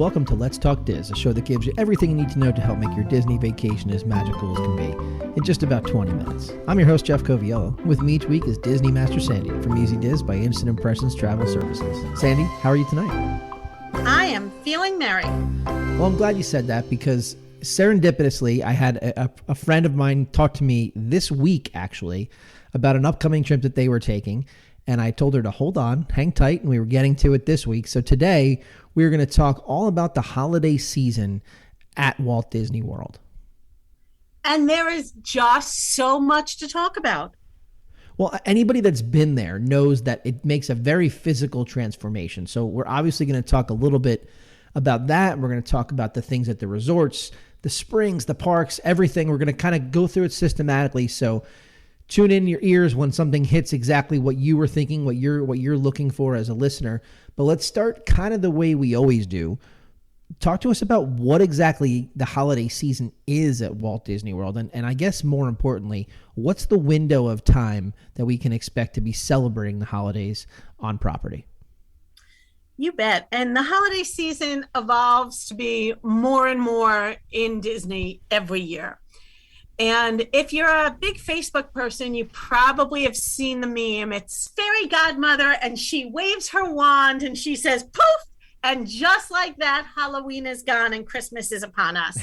welcome to Let's Talk Diz, a show that gives you everything you need to know to help make your Disney vacation as magical as can be in just about 20 minutes. I'm your host, Jeff Coviello. With me each week is Disney Master Sandy from Easy Diz by Instant Impressions Travel Services. Sandy, how are you tonight? I am feeling merry. Well, I'm glad you said that because serendipitously, I had a friend of mine talk to me this week, actually, about an upcoming trip that they were taking. And I told her to hold on, hang tight, and we were getting to it this week. So today, we're going to talk all about the holiday season at Walt Disney World. And there is just so much to talk about. Well, anybody that's been there knows that it makes a very physical transformation. So we're obviously going to talk a little bit about that. We're going to talk about the things at the resorts, the springs, the parks, everything. We're going to kind of go through it systematically. So tune in your ears when something hits exactly what you were thinking, what you're looking for as a listener. But let's start kind of the way we always do. Talk to us about what exactly the holiday season is at Walt Disney World. And I guess more importantly, what's the window of time that we can expect to be celebrating the holidays on property? You bet. And the holiday season evolves to be more and more in Disney every year. And if you're a big Facebook person, you probably have seen the meme. It's Fairy Godmother, and she waves her wand, and she says, poof! And just like that, Halloween is gone and Christmas is upon us.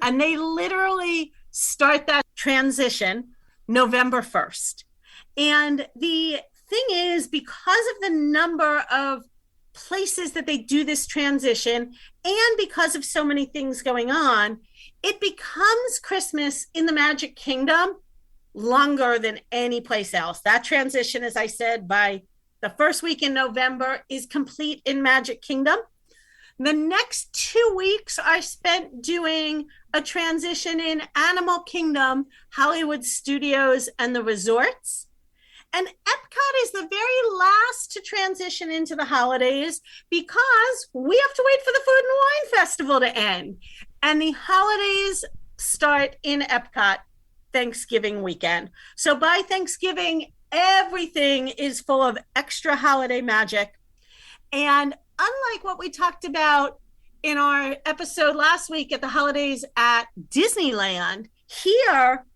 And they literally start that transition November 1st. And the thing is, because of the number of places that they do this transition, and because of so many things going on, it becomes Christmas in the Magic Kingdom longer than any place else. That transition, as I said, by the first week in November is complete in Magic Kingdom. The next 2 weeks are spent doing a transition in Animal Kingdom, Hollywood Studios, and the resorts. And Epcot is the very last to transition into the holidays because we have to wait for the Food and Wine Festival to end. And the holidays start in Epcot Thanksgiving weekend. So by Thanksgiving, everything is full of extra holiday magic. And unlike what we talked about in our episode last week at the holidays at Disneyland, here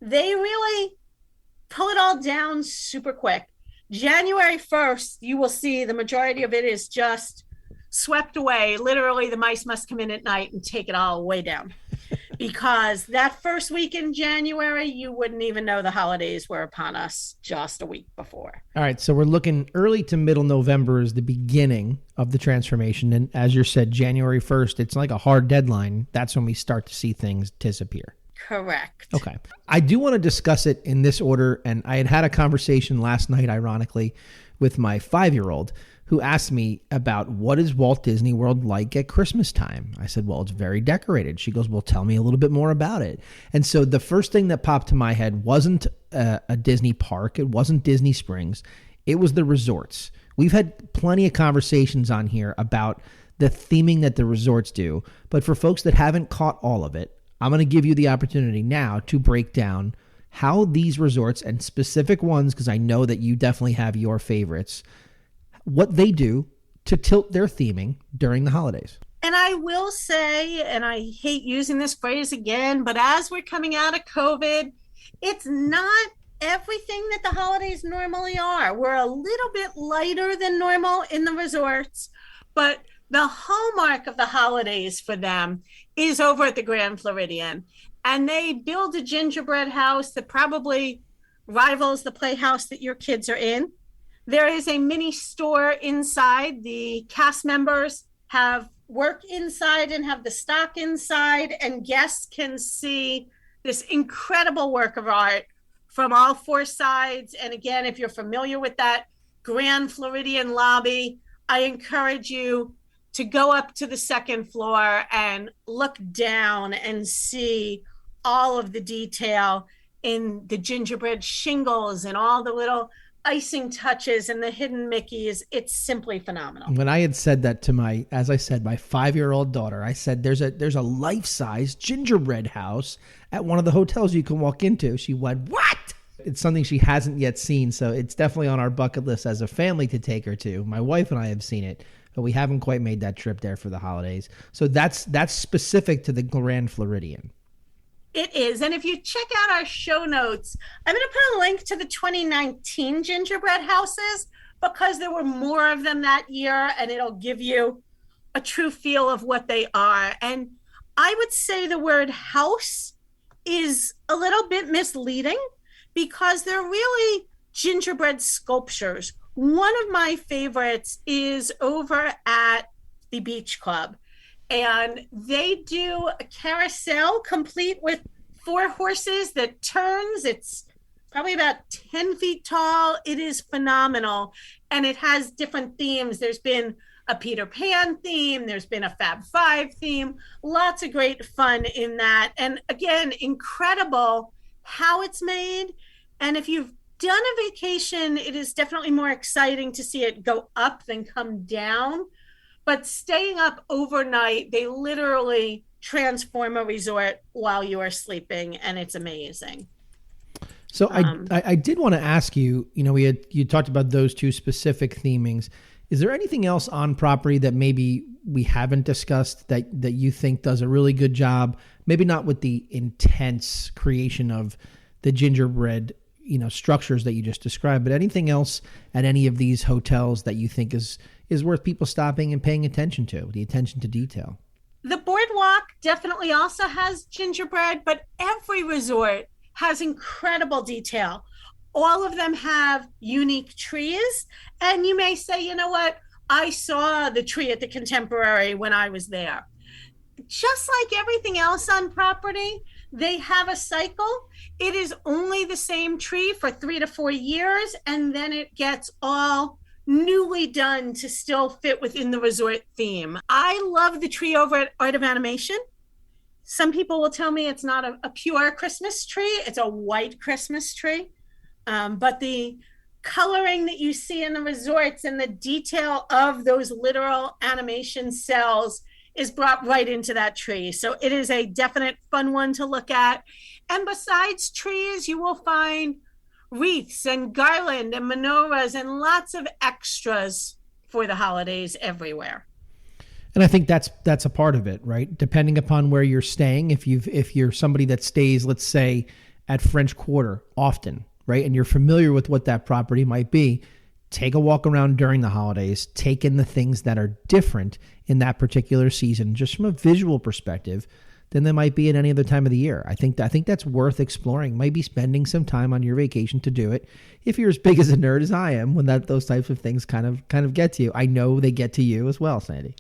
they really pull it all down super quick. January 1st, you will see the majority of it is just swept away. Literally, the mice must come in at night and take it all way down. Because that first week in January, you wouldn't even know the holidays were upon us just a week before. All right, so we're looking early to middle November is the beginning of the transformation. And as you said, January 1st, it's like a hard deadline. That's when we start to see things disappear. Correct. Okay. I do want to discuss it in this order. And I had a conversation last night, ironically, with my 5-year-old who asked me about what is Walt Disney World like at Christmas time. I said, well, it's very decorated. She goes, well, tell me a little bit more about it. And so the first thing that popped to my head wasn't a Disney park. It wasn't Disney Springs. It was the resorts. We've had plenty of conversations on here about the theming that the resorts do. But for folks that haven't caught all of it, I'm going to give you the opportunity now to break down how these resorts and specific ones, because I know that you definitely have your favorites, what they do to tilt their theming during the holidays. And I will say, and I hate using this phrase again, but as we're coming out of COVID, it's not everything that the holidays normally are. We're a little bit lighter than normal in the resorts, but the hallmark of the holidays for them is over at the Grand Floridian. And they build a gingerbread house that probably rivals the playhouse that your kids are in. There is a mini store inside. The cast members have work inside and have the stock inside, and guests can see this incredible work of art from all four sides. And again, if you're familiar with that Grand Floridian lobby, I encourage you to go up to the second floor and look down and see all of the detail in the gingerbread shingles and all the little icing touches and the hidden Mickeys. It's simply phenomenal. When I had said that to my 5-year-old daughter, I said, there's a life-size gingerbread house at one of the hotels you can walk into. She went, what? It's something she hasn't yet seen. So it's definitely on our bucket list as a family to take her to. My wife and I have seen it. but we haven't quite made that trip there for the holidays. So that's specific to the Grand Floridian. It is. And if you check out our show notes, I'm going to put a link to the 2019 gingerbread houses because there were more of them that year, and it'll give you a true feel of what they are. And I would say the word house is a little bit misleading because they're really gingerbread sculptures. One of my favorites is over at the Beach Club, and they do a carousel complete with 4 horses that turns. It's probably about 10 feet tall. It is phenomenal, and it has different themes. There's been a Peter Pan theme, there's been a Fab Five theme, lots of great fun in that. And again, incredible how it's made. And if you've done a vacation, it is definitely more exciting to see it go up than come down. But staying up overnight, they literally transform a resort while you are sleeping, and it's amazing. So I did want to ask you, you talked about those 2 specific themings. Is there anything else on property that maybe we haven't discussed that you think does a really good job? Maybe not with the intense creation of the gingerbread, structures that you just described, but anything else at any of these hotels that you think is worth people stopping and paying attention to, the attention to detail? The boardwalk definitely also has gingerbread, but every resort has incredible detail. All of them have unique trees. And you may say, you know what? I saw the tree at the Contemporary when I was there. Just like everything else on property, they have a cycle. It is only the same tree for 3 to 4 years, and then it gets all newly done to still fit within the resort theme. I love the tree over at Art of Animation. Some people will tell me it's not a pure Christmas tree. It's a white Christmas tree. But the coloring that you see in the resorts and the detail of those literal animation cells is brought right into that tree. So it is a definite fun one to look at. And besides trees, you will find wreaths and garland and menorahs and lots of extras for the holidays everywhere. And I think that's a part of it, right? Depending upon where you're staying, if you're somebody that stays, let's say, at French Quarter often, right, and you're familiar with what that property might be, take a walk around during the holidays, take in the things that are different in that particular season, just from a visual perspective, than there might be at any other time of the year. I think that's worth exploring. Maybe spending some time on your vacation to do it. If you're as big as a nerd as I am, when those types of things kind of get to you, I know they get to you as well, Sandy.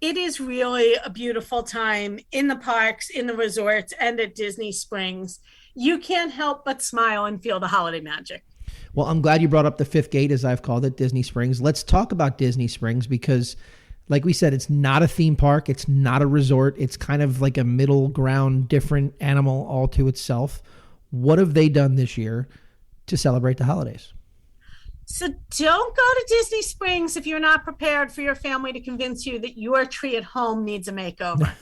It is really a beautiful time in the parks, in the resorts, and at Disney Springs. You can't help but smile and feel the holiday magic. Well, I'm glad you brought up the fifth gate, as I've called it, Disney Springs. Let's talk about Disney Springs because, like we said, it's not a theme park. It's not a resort. It's kind of like a middle ground, different animal all to itself. What have they done this year to celebrate the holidays? So don't go to Disney Springs if you're not prepared for your family to convince you that your tree at home needs a makeover.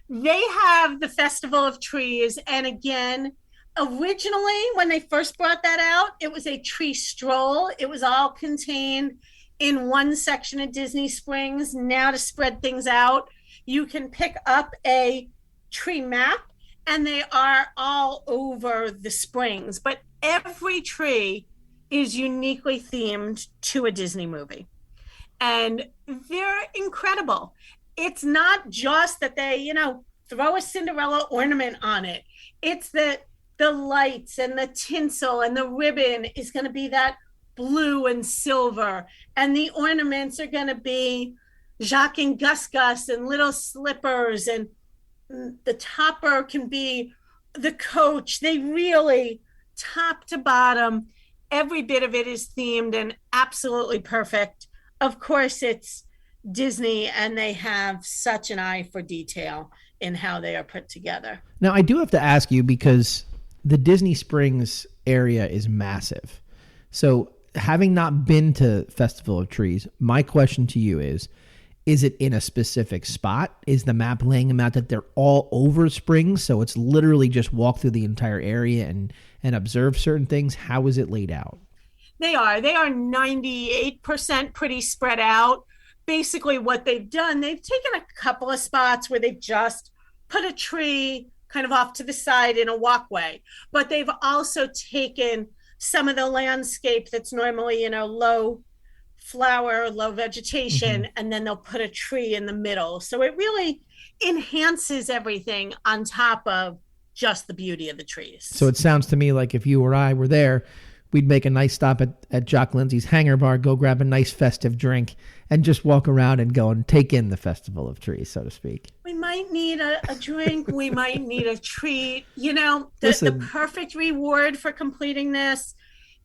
They have the Festival of Trees. And again, originally, when they first brought that out, it was a tree stroll. It was all contained in one section of Disney Springs. Now, to spread things out, you can pick up a tree map, and they are all over the springs. But every tree is uniquely themed to a Disney movie. And they're incredible. It's not just that they, throw a Cinderella ornament on it. It's that the lights and the tinsel and the ribbon is going to be that blue and silver. And the ornaments are going to be Jacques and Gus Gus and little slippers. And the topper can be the coach. They really, top to bottom, every bit of it is themed and absolutely perfect. Of course, it's Disney, and they have such an eye for detail in how they are put together. Now, I do have to ask you, because the Disney Springs area is massive. So having not been to Festival of Trees, my question to you is it in a specific spot? Is the map laying them out that they're all over Springs? So it's literally just walk through the entire area and observe certain things? How is it laid out? They are. They are 98% pretty spread out. Basically, what they've done, they've taken a couple of spots where they've just put a tree kind of off to the side in a walkway, but they've also taken some of the landscape that's normally, low flower, low vegetation, and then they'll put a tree in the middle. So it really enhances everything on top of just the beauty of the trees. So it sounds to me like if you or I were there, we'd make a nice stop at Jock Lindsay's Hangar Bar, go grab a nice festive drink, and just walk around and go and take in the Festival of Trees, so to speak. We might need a drink. We might need a treat. The perfect reward for completing this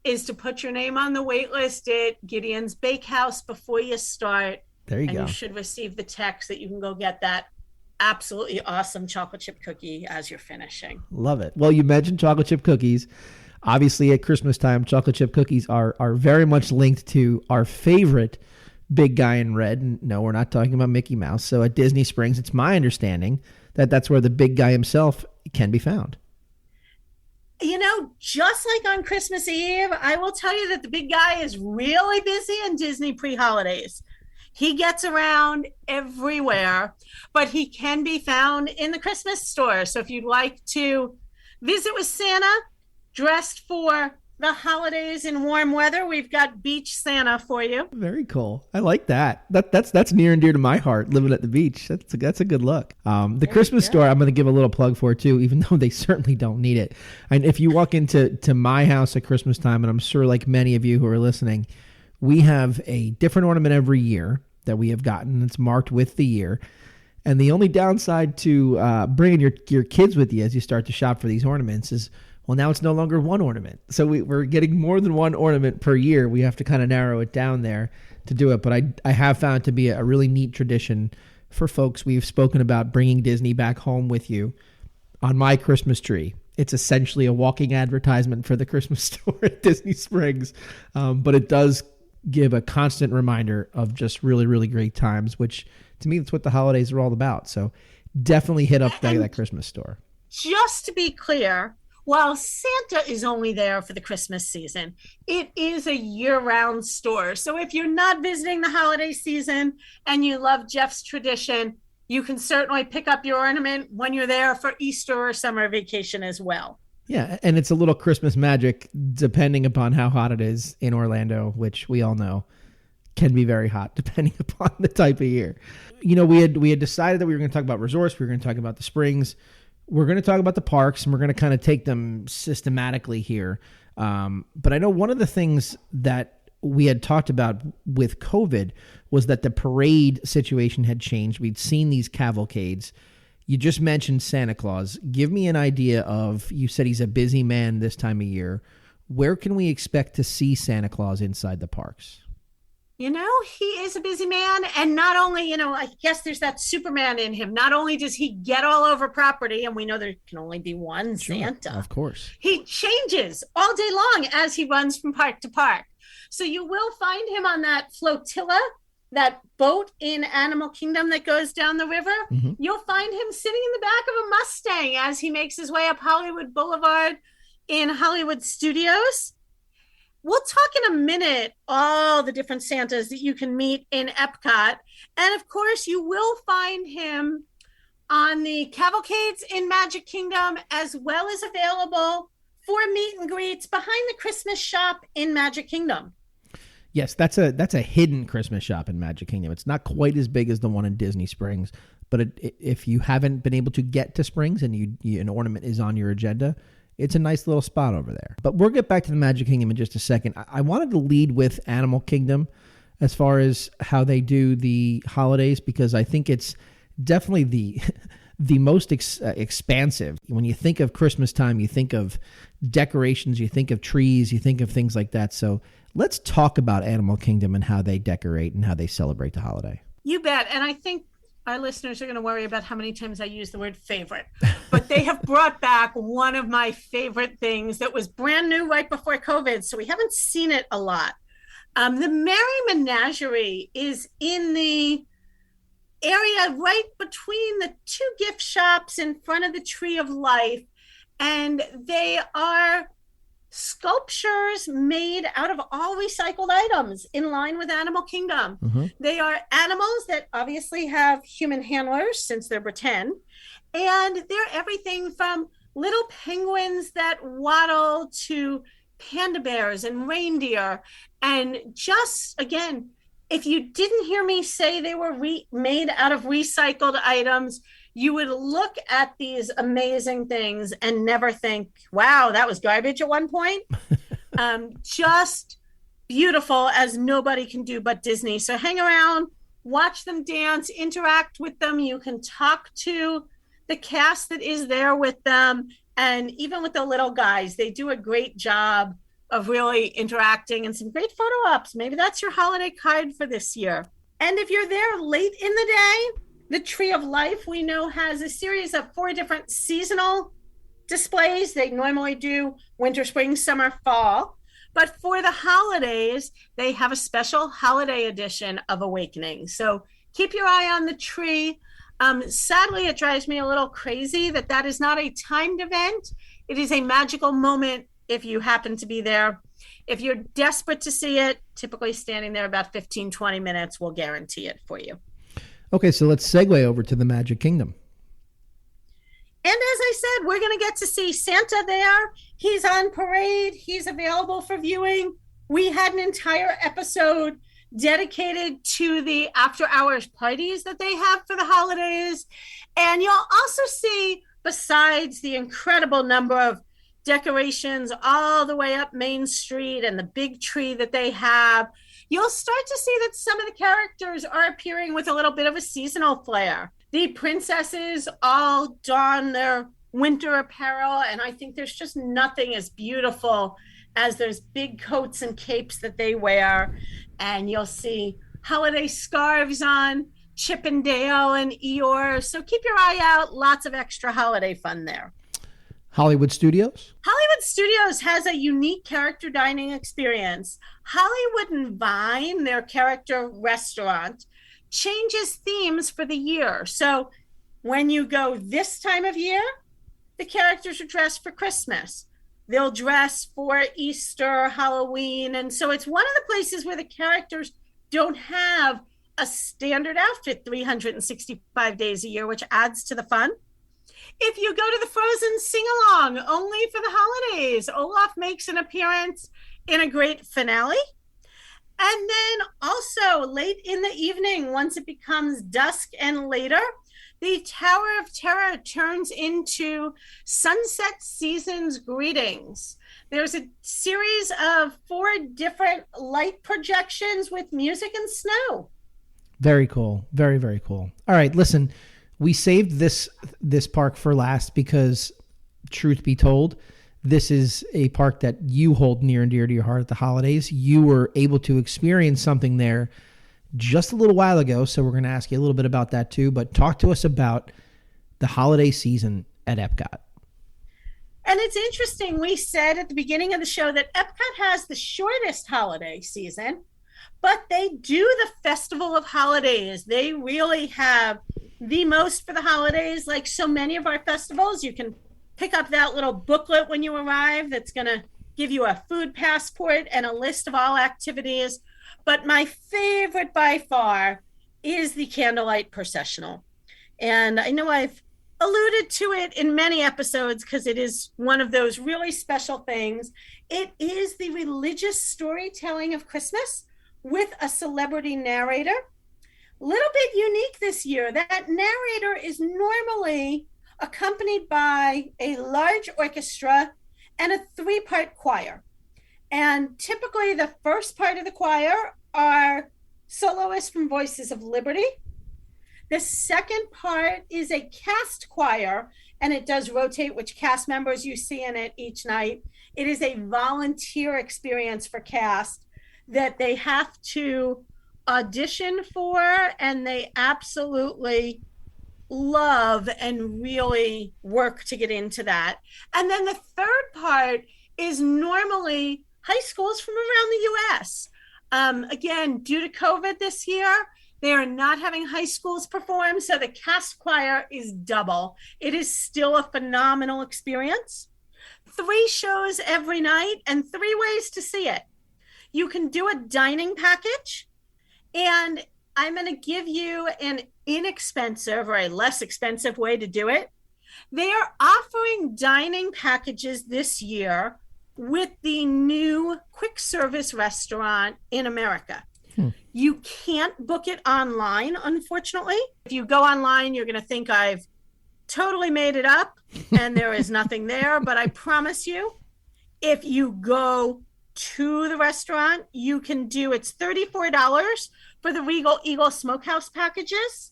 is to put your name on the wait list at Gideon's Bakehouse before you start. There you go. And you should receive the text that you can go get that absolutely awesome chocolate chip cookie as you're finishing. Love it. Well, you mentioned chocolate chip cookies. Obviously, at Christmas time, chocolate chip cookies are very much linked to our favorite big guy in red. And no, we're not talking about Mickey Mouse. So at Disney Springs, it's my understanding that that's where the big guy himself can be found. Just like on Christmas Eve, I will tell you that the big guy is really busy in Disney pre-holidays. He gets around everywhere, but he can be found in the Christmas store. So if you'd like to visit with Santa, dressed for the holidays in warm weather, we've got Beach Santa for you. Very cool. I like that. That's near and dear to my heart, living at the beach. That's a good look. The Christmas store, I'm going to give a little plug for too, even though they certainly don't need it. And if you walk into my house at Christmas time, and I'm sure like many of you who are listening, we have a different ornament every year that we have gotten. It's marked with the year. And the only downside to bringing your kids with you as you start to shop for these ornaments is, well, now it's no longer one ornament. So we're getting more than one ornament per year. We have to kind of narrow it down there to do it. But I have found it to be a really neat tradition for folks. We've spoken about bringing Disney back home with you on my Christmas tree. It's essentially a walking advertisement for the Christmas store at Disney Springs. But it does give a constant reminder of just really, really great times, which to me, that's what the holidays are all about. So definitely hit up that Christmas store. Just to be clear, while Santa is only there for the Christmas season, it is a year-round store. So if you're not visiting the holiday season and you love Jeff's tradition, you can certainly pick up your ornament when you're there for Easter or summer vacation as well. Yeah, and it's a little Christmas magic depending upon how hot it is in Orlando, which we all know can be very hot depending upon the type of year. We had decided that we were going to talk about resorts. We were going to talk about the springs. We're going to talk about the parks, and we're going to kind of take them systematically here. But I know one of the things that we had talked about with COVID was that the parade situation had changed. We'd seen these cavalcades. You just mentioned Santa Claus. Give me an idea of, you said he's a busy man this time of year. Where can we expect to see Santa Claus inside the parks? He is a busy man. And not only, I guess there's that Superman in him. Not only does he get all over property, and we know there can only be one Santa. Of course. He changes all day long as he runs from park to park. So you will find him on that flotilla, that boat in Animal Kingdom that goes down the river. Mm-hmm. You'll find him sitting in the back of a Mustang as he makes his way up Hollywood Boulevard in Hollywood Studios. We'll talk in a minute all the different Santas that you can meet in Epcot. And of course, you will find him on the cavalcades in Magic Kingdom, as well as available for meet and greets behind the Christmas shop in Magic Kingdom. Yes, that's a hidden Christmas shop in Magic Kingdom. It's not quite as big as the one in Disney Springs, but if you haven't been able to get to Springs and an ornament is on your agenda, it's a nice little spot over there. But we'll get back to the Magic Kingdom in just a second. I wanted to lead with Animal Kingdom as far as how they do the holidays, because I think it's definitely the most expansive. When you think of Christmas time, you think of decorations, you think of trees, you think of things like that. So let's talk about Animal Kingdom and how they decorate and how they celebrate the holiday. You bet. And I think our listeners are going to worry about how many times I use the word favorite, but they have brought back one of my favorite things that was brand new right before COVID. So we haven't seen it a lot. The Merry Menagerie is in the area right between the two gift shops in front of the Tree of Life. And they are sculpted sculptures made out of all recycled items in line with Animal Kingdom. Mhm. They are animals that obviously have human handlers since they're pretend. And they're everything from little penguins that waddle to panda bears and reindeer. And just again, if you didn't hear me say they were made out of recycled items, you would look at these amazing things and never think, wow, that was garbage at one point. Just beautiful as nobody can do but Disney. So hang around, watch them dance, interact with them. You can talk to the cast that is there with them. And even with the little guys, they do a great job of really interacting and some great photo ops. Maybe that's your holiday card for this year. And if you're there late in the day, the Tree of Life, we know, has a series of 4 different seasonal displays. They normally do winter, spring, summer, fall. But for the holidays, they have a special holiday edition of Awakening. So keep your eye on the tree. Sadly, it drives me a little crazy that is not a timed event. It is a magical moment if you happen to be there. If you're desperate to see it, typically standing there about 15, 20 minutes will guarantee it for you. Okay, so let's segue over to the Magic Kingdom. And as I said, we're going to get to see Santa there. He's on parade. He's available for viewing. We had an entire episode dedicated to the after-hours parties that they have for the holidays. And you'll also see, besides the incredible number of decorations all the way up Main Street and the big tree that they have, you'll start to see that some of the characters are appearing with a little bit of a seasonal flair. The princesses all don their winter apparel, and I think there's just nothing as beautiful as those big coats and capes that they wear. And you'll see holiday scarves on Chip and Dale and Eeyore. So keep your eye out. Lots of extra holiday fun there. Hollywood Studios? Hollywood Studios has a unique character dining experience. Hollywood and Vine, their character restaurant, changes themes for the year. So when you go this time of year, the characters are dressed for Christmas. They'll dress for Easter, Halloween. And so it's one of the places where the characters don't have a standard outfit 365 days a year, which adds to the fun. If you go to the Frozen sing-along only for the holidays, Olaf makes an appearance in a great finale. And then also late in the evening, once it becomes dusk and later, the Tower of Terror turns into Sunset Season's Greetings. There's a series of 4 different light projections with music and snow. Very cool. Very, very cool. All right, listen, we saved this park for last because, truth be told, this is a park that you hold near and dear to your heart at the holidays. You were able to experience something there just a little while ago, so we're going to ask you a little bit about that too. But talk to us about the holiday season at Epcot. And it's interesting, we said at the beginning of the show that Epcot has the shortest holiday season, but they do the Festival of Holidays. They really have the most for the holidays. Like so many of our festivals, you can pick up that little booklet when you arrive that's going to give you a food passport and a list of all activities. But my favorite by far is the candlelight processional. And I know I've alluded to it in many episodes because it is one of those really special things. It is the religious storytelling of Christmas with a celebrity narrator. Little bit unique this year. That narrator is normally accompanied by a large orchestra and a 3-part choir. And typically the first part of the choir are soloists from Voices of Liberty. The second part is a cast choir, and it does rotate which cast members you see in it each night. It is a volunteer experience for cast that they have to audition for, and they absolutely love and really work to get into that. And then the third part is normally high schools from around the U.S. Again, due to COVID this year, they are not having high schools perform, so the cast choir is double. It is still a phenomenal experience. 3 shows every night and 3 ways to see it. You can do a dining package, and I'm going to give you an inexpensive or a less expensive way to do it. They are offering dining packages this year with the new quick service restaurant in America. You can't book it online, unfortunately. If you go online, you're going to think I've totally made it up and there is nothing there. But I promise you, if you go to the restaurant, you can do, it's $34 for the Regal Eagle Smokehouse packages.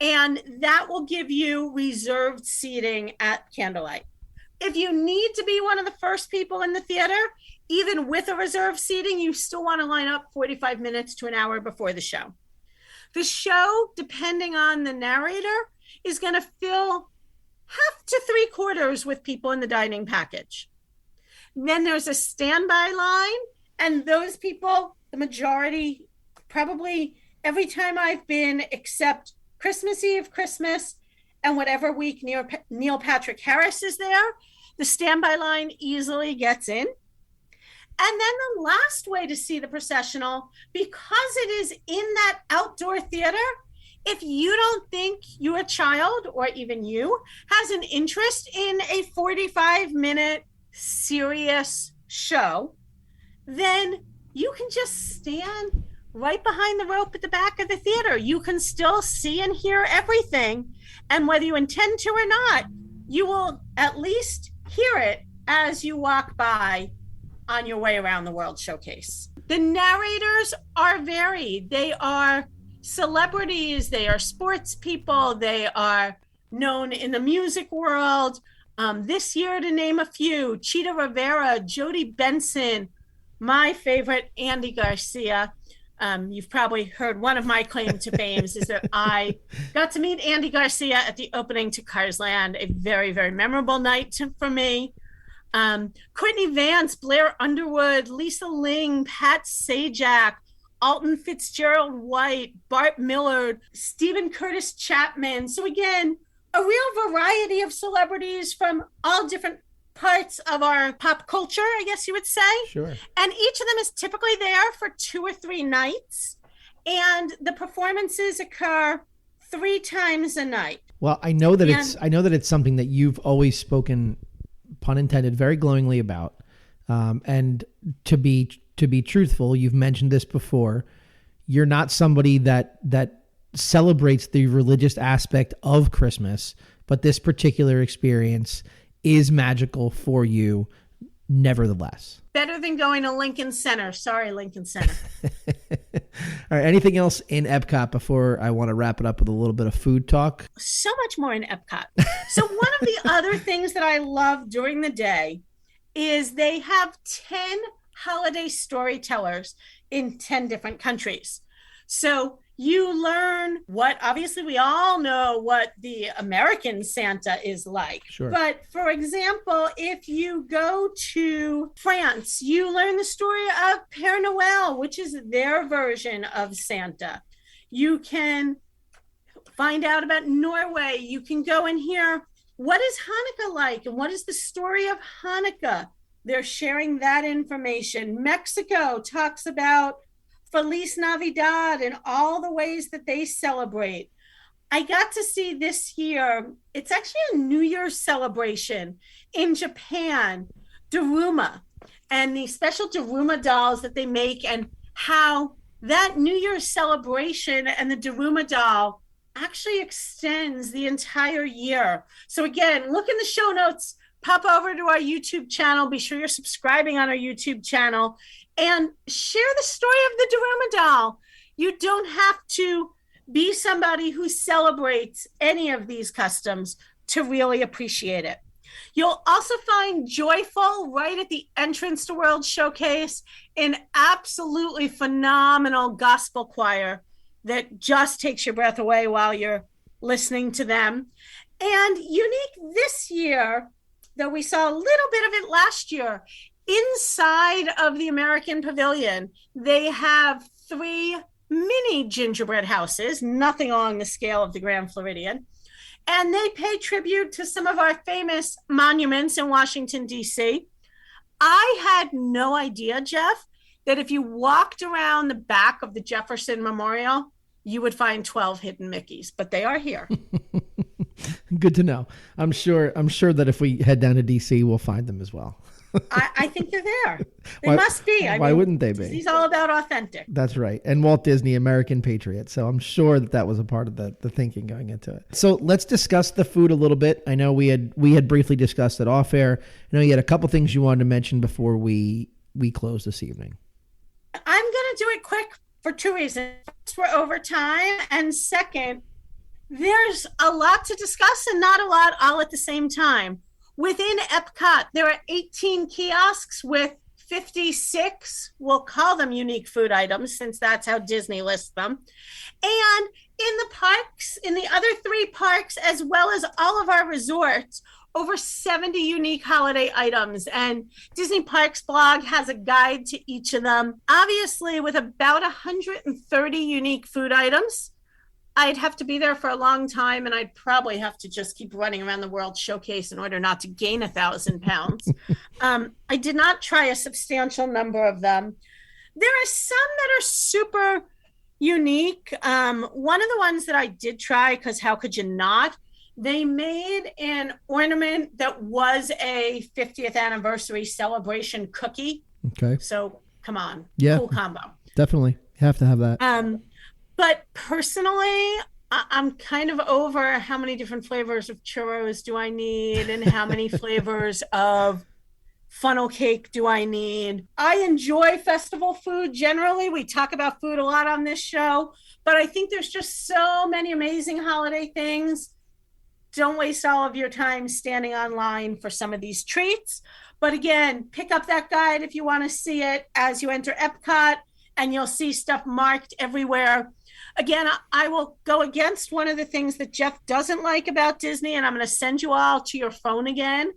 And that will give you reserved seating at candlelight. If you need to be one of the first people in the theater, even with a reserved seating, you still want to line up 45 minutes to an hour before the show. The show, depending on the narrator, is going to fill half to 3/4 with people in the dining package. Then there's a standby line, and those people, the majority, probably every time I've been, except Christmas Eve, Christmas, and whatever week Neil Patrick Harris is there, the standby line easily gets in. And then the last way to see the processional, because it is in that outdoor theater, if you don't think your child or even you has an interest in a 45-minute serious show, then you can just stand right behind the rope at the back of the theater. You can still see and hear everything. And whether you intend to or not, you will at least hear it as you walk by on your way around the World Showcase. The narrators are varied. They are celebrities, they are sports people, they are known in the music world. This year, to name a few, Cheetah Rivera, Jodie Benson, my favorite, Andy Garcia. You've probably heard one of my claim to fame is that I got to meet Andy Garcia at the opening to Cars Land, a very, very memorable night for me. Courtney Vance, Blair Underwood, Lisa Ling, Pat Sajak, Alton Fitzgerald White, Bart Millard, Stephen Curtis Chapman. So again, a real variety of celebrities from all different parts of our pop culture, I guess you would say. Sure. And each of them is typically there for 2 or 3 nights. And the performances occur 3 times a night. Well, I know that it's something that you've always spoken, pun intended, very glowingly about. And to be truthful, you've mentioned this before. You're not somebody that celebrates the religious aspect of Christmas, but this particular experience is magical for you nevertheless. Better than going to Lincoln Center. Sorry, Lincoln Center. All right. Anything else in Epcot before I want to wrap it up with a little bit of food talk? So much more in Epcot. So one of the other things that I love during the day is they have 10 holiday storytellers in 10 different countries. So you learn what, obviously we all know what the American Santa is like. Sure. But for example, if you go to France, you learn the story of Père Noël, which is their version of Santa. You can find out about Norway. You can go and hear, what is Hanukkah like? And what is the story of Hanukkah? They're sharing that information. Mexico talks about Feliz Navidad and all the ways that they celebrate. I got to see this year, it's actually a New Year's celebration in Japan, Daruma, and the special Daruma dolls that they make, and how that New Year's celebration and the Daruma doll actually extends the entire year. So again, look in the show notes, pop over to our YouTube channel, be sure you're subscribing on our YouTube channel, and share the story of the Daruma doll. You don't have to be somebody who celebrates any of these customs to really appreciate it. You'll also find Joyful right at the entrance to World Showcase, an absolutely phenomenal gospel choir that just takes your breath away while you're listening to them. And unique this year, though we saw a little bit of it last year, inside of the American Pavilion, they have 3 mini gingerbread houses, nothing along the scale of the Grand Floridian. And they pay tribute to some of our famous monuments in Washington, D.C. I had no idea, Jeff, that if you walked around the back of the Jefferson Memorial, you would find 12 hidden Mickeys, but they are here. Good to know. I'm sure that if we head down to DC, we'll find them as well. I think they're there. They must be. Why wouldn't they be? He's all about authentic. That's right. And Walt Disney, American patriot. So I'm sure that was a part of the thinking going into it. So let's discuss the food a little bit. I know we had briefly discussed it off air. I know you had a couple things you wanted to mention before we close this evening. I'm going to do it quick for two reasons. First, we're over time. And second, there's a lot to discuss and not a lot all at the same time. Within Epcot, there are 18 kiosks with 56, we'll call them unique food items since that's how Disney lists them. And in the parks, in the other three parks, as well as all of our resorts, over 70 unique holiday items. And Disney Parks blog has a guide to each of them. Obviously, with about 130 unique food items, I'd have to be there for a long time, and I'd probably have to just keep running around the World Showcase in order not to gain 1,000 pounds. I did not try a substantial number of them. There are some that are super unique. One of the ones that I did try, because how could you not? They made an ornament that was a 50th anniversary celebration cookie. Okay. So come on. Yeah. Cool combo. Definitely. You have to have that. But personally, I'm kind of over how many different flavors of churros do I need and how many flavors of funnel cake do I need. I enjoy festival food generally. We talk about food a lot on this show, but I think there's just so many amazing holiday things. Don't waste all of your time standing online for some of these treats. But again, pick up that guide if you want to see it as you enter Epcot, and you'll see stuff marked everywhere. Again, I will go against one of the things that Jeff doesn't like about Disney, and I'm going to send you all to your phone again.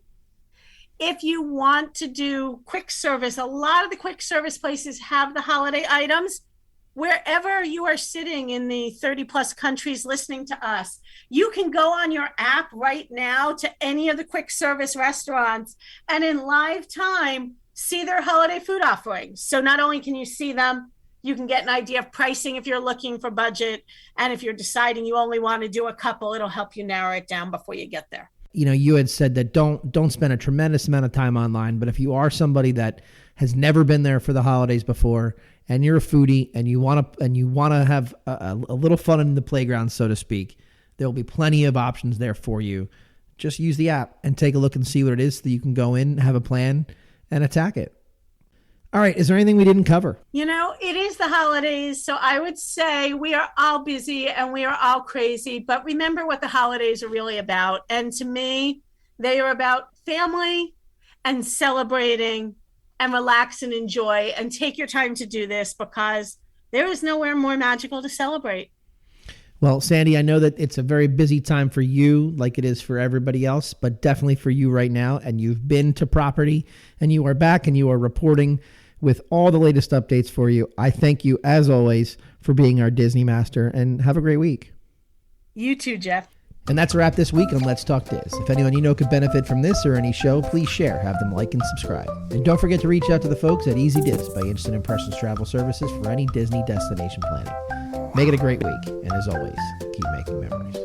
If you want to do quick service, a lot of the quick service places have the holiday items. Wherever you are sitting in the 30 plus countries listening to us, you can go on your app right now to any of the quick service restaurants and in live time see their holiday food offerings. So not only can you see them, you can get an idea of pricing if you're looking for budget. And if you're deciding you only want to do a couple, it'll help you narrow it down before you get there. You know, you had said that don't spend a tremendous amount of time online, but if you are somebody that has never been there for the holidays before and you're a foodie and you want to have a little fun in the playground, so to speak, there'll be plenty of options there for you. Just use the app and take a look and see what it is so that you can go in, have a plan, and attack it. All right. Is there anything we didn't cover? You know, it is the holidays. So I would say we are all busy and we are all crazy. But remember what the holidays are really about. And to me, they are about family and celebrating and relax and enjoy. And take your time to do this because there is nowhere more magical to celebrate. Well, Sandy, I know that it's a very busy time for you like it is for everybody else, but definitely for you right now. And you've been to property and you are back and you are reporting with all the latest updates for you. I thank you, as always, for being our Disney master, and have a great week. You too, Jeff. And that's a wrap this week on Let's Talk Diz. If anyone you know could benefit from this or any show, please share, have them like and subscribe. And don't forget to reach out to the folks at Easy Diz by Instant Impressions Travel Services for any Disney destination planning. Make it a great week, and as always, keep making memories.